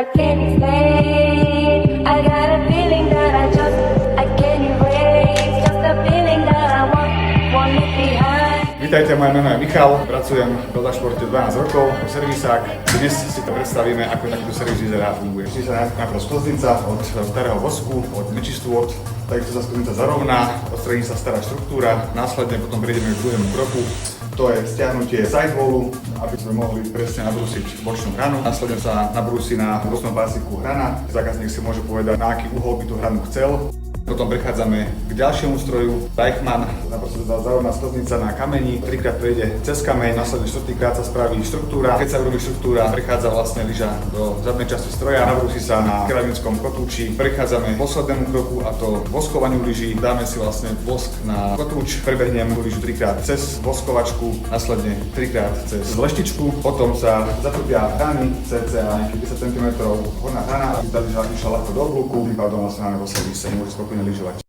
I can't explain. I got a feeling that I can't erase. Just a feeling that I want it behind. Vítajte, moje meno je Michal, pracujem v Buildašporte 12 rokov, ako servisák. Dnes si to predstavíme, ako takýto servis vyzerá a funguje. Vždy sa najprv sklznica od starého vosku, od nečistôt, takisto sa sklznica zarovná, odstraní sa stará štruktúra, následne potom prejdeme k druhému kroku. To je stiahnutie sidewallu, aby sme mohli presne nabrúsiť bočnú hranu. Následne sa nabrúsi na bočnom pásiku hrana. Zákazník si môže povedať, na aký uhol by tú hranu chcel. Potom prechádzame k ďalšiemu stroju, Reichmann, naprosto zarovná sklznica na kameni, trikrát prejde cez kameň, následne štvrtýkrát sa spraví štruktúra. Keď sa urobí štruktúra, prechádza vlastne lyža do zadnej časti stroja, nabrúsi sa na keramickom kotúči. Prechádzame k poslednému kroku, a to voskovaniu lyží. Dáme si vlastne vosk na kotúč, prebehnem lyžu trikrát cez voskovačku, následne trikrát cez leštičku. Potom sa zatrpia hrany, cca 10 cm horná hrana, aby tá lyža išla ľahko do oblúku, tým pádom vlastne máme vo servise, môže spokojne lyžovať.